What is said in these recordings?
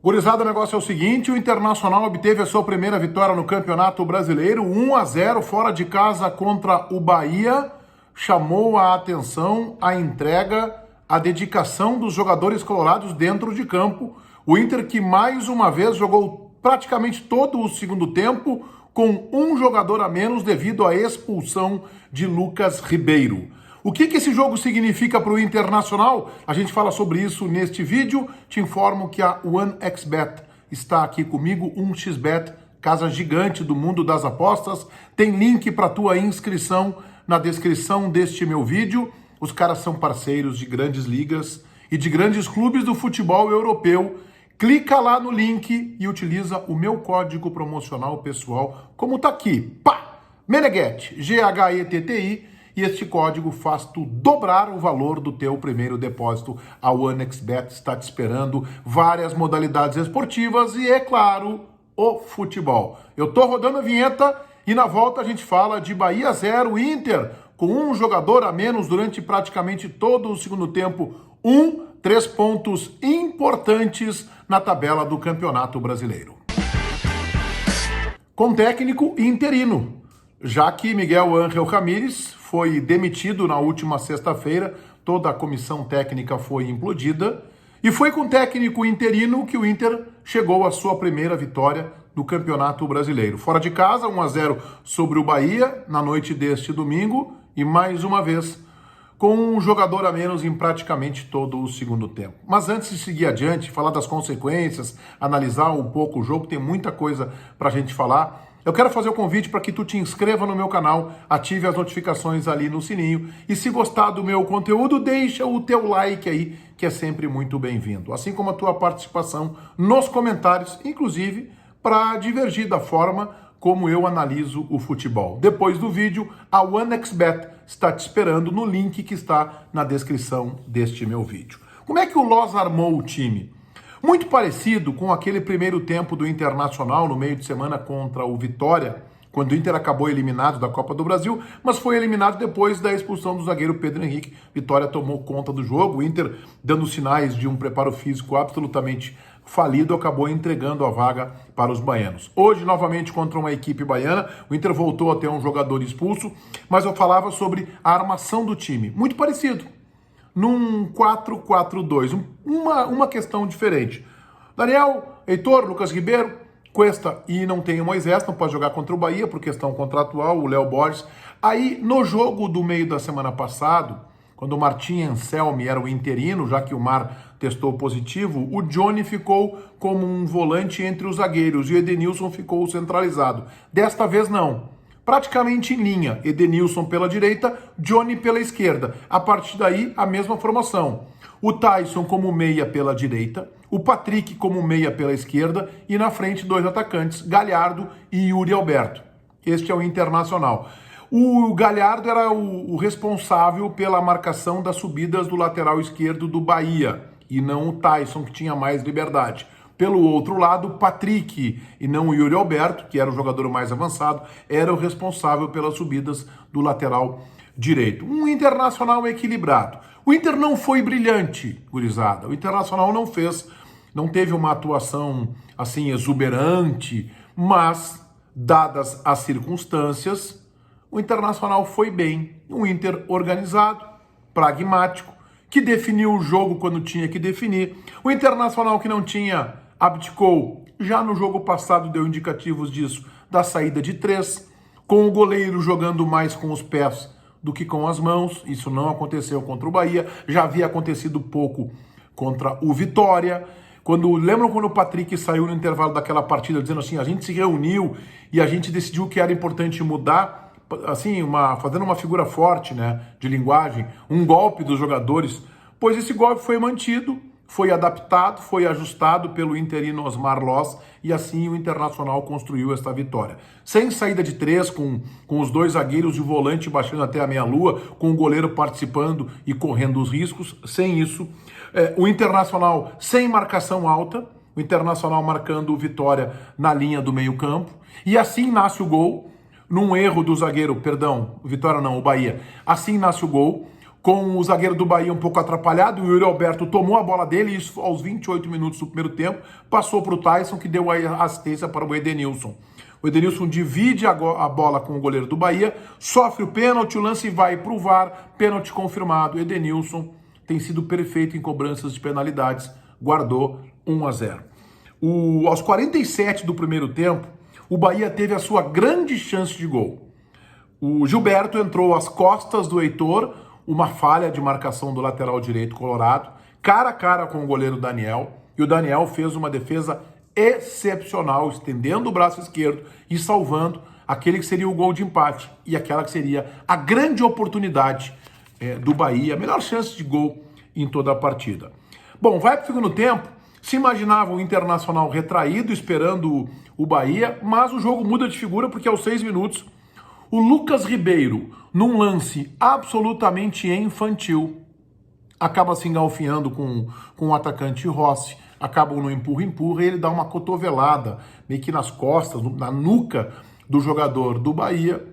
Gurizada, o negócio é o seguinte, o Internacional obteve a sua primeira vitória no Campeonato Brasileiro, 1-0 fora de casa contra o Bahia. Chamou a atenção a entrega, a dedicação dos jogadores colorados dentro de campo. O Inter que mais uma vez jogou praticamente todo o segundo tempo com um jogador a menos devido à expulsão de Lucas Ribeiro. O que esse jogo significa para o Internacional? A gente fala sobre isso neste vídeo. Te informo que a OneXBet está aqui comigo, 1xBet, casa gigante do mundo das apostas. Tem link para tua inscrição na descrição deste meu vídeo. Os caras são parceiros de grandes ligas e de grandes clubes do futebol europeu. Clica lá no link e utiliza o meu código promocional pessoal, como tá aqui, pá! Meneghetti, G-H-E-T-T-I, e este código faz tu dobrar o valor do teu primeiro depósito. A OneXBet está te esperando, várias modalidades esportivas e, é claro, o futebol. Eu tô rodando a vinheta e na volta a gente fala de Bahia 0, Inter, com um jogador a menos durante praticamente todo o segundo tempo. 3 pontos importantes na tabela do Campeonato Brasileiro. Com técnico interino, já que Miguel Ángel Ramírez foi demitido na última sexta-feira, toda a comissão técnica foi implodida, e foi com técnico interino que o Inter chegou à sua primeira vitória no Campeonato Brasileiro. Fora de casa, 1-0 sobre o Bahia, na noite deste domingo, e mais uma vez, com um jogador a menos em praticamente todo o segundo tempo. Mas antes de seguir adiante, falar das consequências, analisar um pouco o jogo, tem muita coisa para a gente falar. Eu quero fazer o convite para que tu te inscreva no meu canal, ative as notificações ali no sininho e se gostar do meu conteúdo, deixa o teu like aí, que é sempre muito bem-vindo. Assim como a tua participação nos comentários, inclusive para divergir da forma como eu analiso o futebol. Depois do vídeo, a OneXBet está te esperando no link que está na descrição deste meu vídeo. Como é que o Loz armou o time? Muito parecido com aquele primeiro tempo do Internacional no meio de semana contra o Vitória, quando o Inter acabou eliminado da Copa do Brasil, mas foi eliminado depois da expulsão do zagueiro Pedro Henrique. Vitória tomou conta do jogo, o Inter, dando sinais de um preparo físico absolutamente falido, acabou entregando a vaga para os baianos. Hoje, novamente, contra uma equipe baiana, o Inter voltou a ter um jogador expulso, mas eu falava sobre a armação do time, muito parecido, num 4-4-2, uma questão diferente. Daniel, Heitor, Lucas Ribeiro, Cuesta e não tem o Moisés, não pode jogar contra o Bahia por questão contratual, o Léo Borges. Aí, no jogo do meio da semana passada, quando o Martim Anselmi era o interino, já que o Mar testou positivo, o Johnny ficou como um volante entre os zagueiros e o Edenilson ficou centralizado. Desta vez não. Praticamente em linha, Edenilson pela direita, Johnny pela esquerda. A partir daí, a mesma formação. O Tyson como meia pela direita, o Patrick como meia pela esquerda e na frente dois atacantes, Galhardo e Yuri Alberto. Este é o Internacional. O Galhardo era o responsável pela marcação das subidas do lateral esquerdo do Bahia e não o Tyson, que tinha mais liberdade. Pelo outro lado, o Patrick, e não o Yuri Alberto, que era o jogador mais avançado, era o responsável pelas subidas do lateral direito. Um Internacional equilibrado. O Inter não foi brilhante, gurizada. O Internacional não teve uma atuação assim exuberante, mas, dadas as circunstâncias, o Internacional foi bem. Um Inter organizado, pragmático, que definiu o jogo quando tinha que definir. O Internacional que não tinha abdicou, já no jogo passado deu indicativos disso, da saída de 3, com o goleiro jogando mais com os pés do que com as mãos. Isso não aconteceu contra o Bahia, já havia acontecido pouco contra o Vitória. Lembram quando o Patrick saiu no intervalo daquela partida dizendo assim, a gente se reuniu e a gente decidiu que era importante mudar, assim, fazendo uma figura forte, né, de linguagem, um golpe dos jogadores, pois esse golpe foi mantido, foi adaptado, foi ajustado pelo interino Osmar Loz e assim o Internacional construiu esta vitória. Sem saída de 3, com os dois zagueiros e o volante baixando até a meia-lua, com o goleiro participando e correndo os riscos, sem isso. O Internacional sem marcação alta, o Internacional marcando Vitória na linha do meio campo, e assim nasce o gol, num erro do zagueiro, o Bahia. Assim nasce o gol. com o zagueiro do Bahia um pouco atrapalhado, o Yuri Alberto tomou a bola dele, isso aos 28 minutos do primeiro tempo, passou para o Tyson, que deu a assistência para o Edenilson. O Edenilson divide a bola com o goleiro do Bahia, sofre o pênalti, o lance vai para o VAR, pênalti confirmado. Edenilson tem sido perfeito em cobranças de penalidades, guardou 1-0. Aos 47 do primeiro tempo, o Bahia teve a sua grande chance de gol. O Gilberto entrou às costas do Heitor, uma falha de marcação do lateral direito colorado, cara a cara com o goleiro Daniel, e o Daniel fez uma defesa excepcional, estendendo o braço esquerdo e salvando aquele que seria o gol de empate e aquela que seria a grande oportunidade do Bahia, a melhor chance de gol em toda a partida. Bom, vai para o segundo tempo, se imaginava o Internacional retraído, esperando o Bahia, mas o jogo muda de figura porque aos 6 minutos, o Lucas Ribeiro, num lance absolutamente infantil, acaba se engalfinhando com o atacante Rossi, acabam no empurra-empurra e ele dá uma cotovelada, meio que nas costas, na nuca do jogador do Bahia.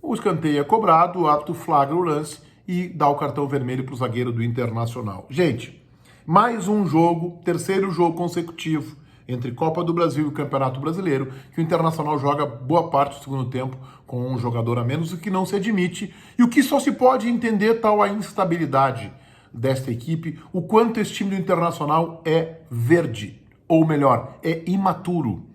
O escanteio é cobrado, o árbitro flagra o lance e dá o cartão vermelho para o zagueiro do Internacional. Gente, mais um jogo, terceiro jogo consecutivo entre Copa do Brasil e Campeonato Brasileiro, que o Internacional joga boa parte do segundo tempo com um jogador a menos, o que não se admite, e o que só se pode entender tal a instabilidade desta equipe, o quanto esse time do Internacional é verde, ou melhor, é imaturo.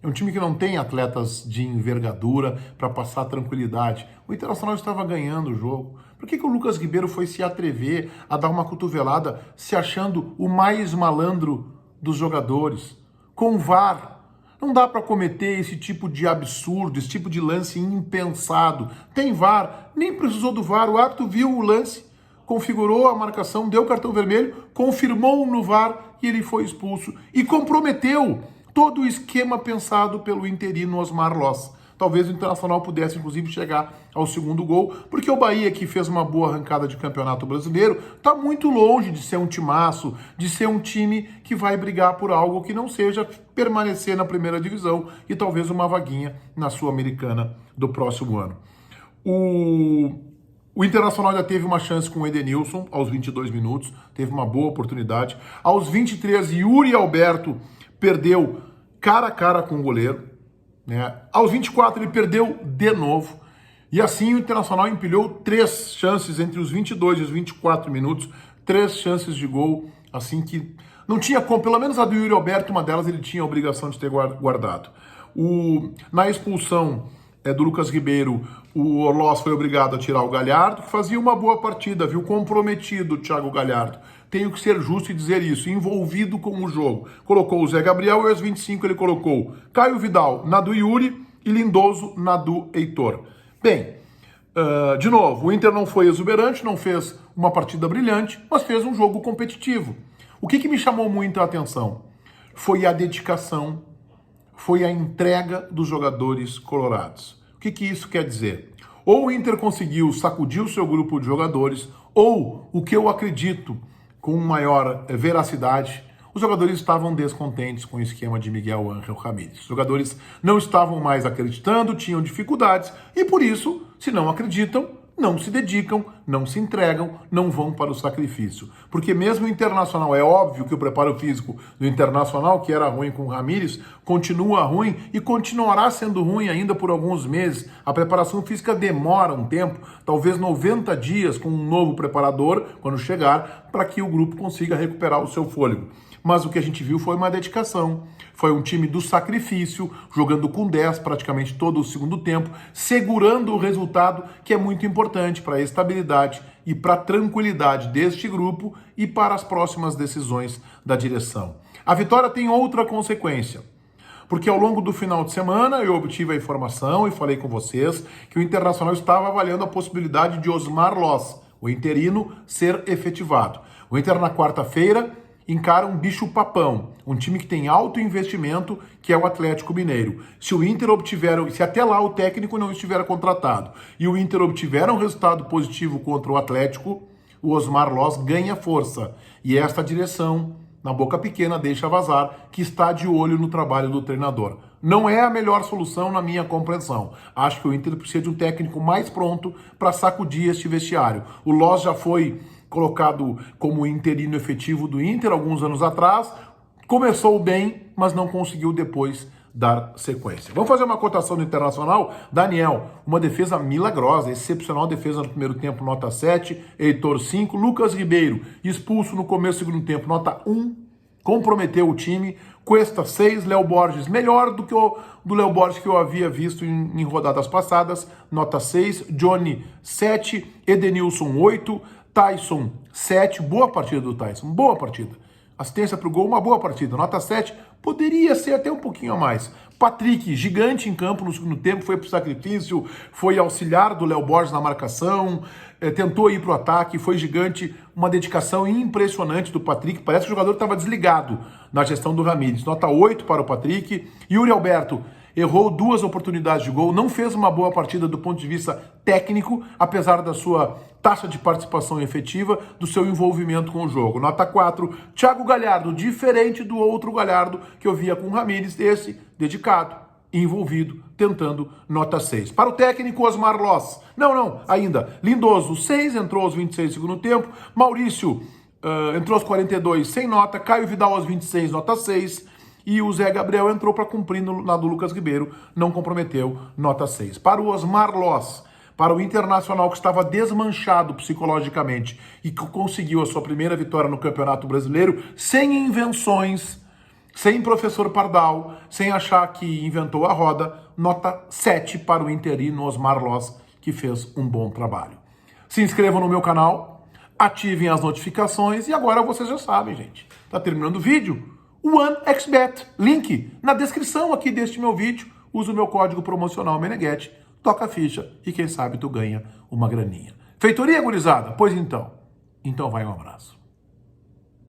É um time que não tem atletas de envergadura para passar tranquilidade. O Internacional estava ganhando o jogo. Por que o Lucas Ribeiro foi se atrever a dar uma cotovelada se achando o mais malandro dos jogadores? Com o VAR, não dá para cometer esse tipo de absurdo, esse tipo de lance impensado. Tem VAR, nem precisou do VAR, o árbitro viu o lance, configurou a marcação, deu o cartão vermelho, confirmou no VAR e ele foi expulso. E comprometeu todo o esquema pensado pelo interino Osmar Loss. Talvez o Internacional pudesse, inclusive, chegar ao segundo gol, porque o Bahia, que fez uma boa arrancada de Campeonato Brasileiro, está muito longe de ser um timaço, de ser um time que vai brigar por algo que não seja permanecer na primeira divisão e talvez uma vaguinha na Sul-Americana do próximo ano. O Internacional já teve uma chance com o Edenilson aos 22 minutos, teve uma boa oportunidade. Aos 23, Yuri Alberto perdeu cara a cara com o goleiro. Aos 24 ele perdeu de novo, e assim o Internacional empilhou 3 chances entre os 22 e os 24 minutos, 3 chances de gol, assim que não tinha como, pelo menos a do Yuri Alberto, uma delas ele tinha a obrigação de ter guardado. Na expulsão do Lucas Ribeiro, o Orloz foi obrigado a tirar o Galhardo, que fazia uma boa partida, viu, comprometido o Thiago Galhardo. Tenho que ser justo e dizer isso, envolvido com o jogo. Colocou o Zé Gabriel e aos 25 ele colocou Caio Vidal na do Yuri e Lindoso na do Heitor. Bem, de novo, o Inter não foi exuberante, não fez uma partida brilhante, mas fez um jogo competitivo. O que me chamou muito a atenção foi a dedicação, foi a entrega dos jogadores colorados. O que isso quer dizer? Ou o Inter conseguiu sacudir o seu grupo de jogadores, ou, o que eu acredito com maior veracidade, os jogadores estavam descontentes com o esquema de Miguel Ángel Ramírez. Os jogadores não estavam mais acreditando, tinham dificuldades, e por isso, se não acreditam, não se dedicam, não se entregam, não vão para o sacrifício. Porque mesmo o Internacional, é óbvio que o preparo físico do Internacional, que era ruim com o Ramírez, continua ruim e continuará sendo ruim ainda por alguns meses. A preparação física demora um tempo, talvez 90 dias com um novo preparador, quando chegar, para que o grupo consiga recuperar o seu fôlego. Mas o que a gente viu foi uma dedicação, foi um time do sacrifício, jogando com 10 praticamente todo o segundo tempo, segurando o resultado, que é muito importante para a estabilidade e para a tranquilidade deste grupo e para as próximas decisões da direção. A vitória tem outra consequência, porque ao longo do final de semana eu obtive a informação e falei com vocês que o Internacional estava avaliando a possibilidade de Osmar Loss, o interino, ser efetivado. O Inter na quarta-feira encara um bicho-papão, um time que tem alto investimento, que é o Atlético Mineiro. Se o Inter obtiver, se até lá o técnico não estiver contratado, e o Inter obtiver um resultado positivo contra o Atlético, o Osmar Loss ganha força. E esta direção, na boca pequena, deixa vazar que está de olho no trabalho do treinador. não é a melhor solução na minha compreensão. Acho que o Inter precisa de um técnico mais pronto para sacudir este vestiário. O Loss já foi colocado como interino efetivo do Inter alguns anos atrás, começou bem, mas não conseguiu depois dar sequência. Vamos fazer uma cotação do Internacional? Daniel, uma defesa milagrosa, excepcional defesa no primeiro tempo, nota 7, Heitor 5, Lucas Ribeiro, expulso no começo do segundo tempo, nota 1, comprometeu o time, Cuesta 6, Léo Borges, melhor do que o do Léo Borges que eu havia visto em rodadas passadas, nota 6, Johnny 7, Edenilson 8, Tyson 7, boa partida do Tyson, boa partida. Assistência para o gol, uma boa partida, nota 7, poderia ser até um pouquinho a mais. Patrick, gigante em campo no segundo tempo, foi para o sacrifício, foi auxiliar do Léo Borges na marcação, tentou ir para o ataque, foi gigante, uma dedicação impressionante do Patrick, parece que o jogador estava desligado na gestão do Ramires. Nota 8 para o Patrick. Yuri Alberto errou 2 oportunidades de gol, não fez uma boa partida do ponto de vista técnico, apesar da sua taxa de participação efetiva, do seu envolvimento com o jogo. Nota 4, Thiago Galhardo, diferente do outro Galhardo que eu via com o Ramires, esse dedicado, envolvido, tentando, nota 6. Para o técnico Osmar Loss, ainda, Lindoso, 6, entrou aos 26 do segundo tempo, Maurício entrou aos 42, sem nota, Caio Vidal aos 26, nota 6, e o Zé Gabriel entrou para cumprir na do Lucas Ribeiro, não comprometeu, nota 6. Para o Osmar Loss, para o Internacional que estava desmanchado psicologicamente e que conseguiu a sua primeira vitória no Campeonato Brasileiro, sem invenções, sem professor Pardal, sem achar que inventou a roda, nota 7 para o interino Osmar Loss, que fez um bom trabalho. Se inscrevam no meu canal, ativem as notificações e agora vocês já sabem, gente. Tá terminando o vídeo? OneXBet, link na descrição aqui deste meu vídeo. Usa o meu código promocional Meneghetti, toca a ficha e quem sabe tu ganha uma graninha. Feitoria, gurizada? Pois então. Então vai um abraço.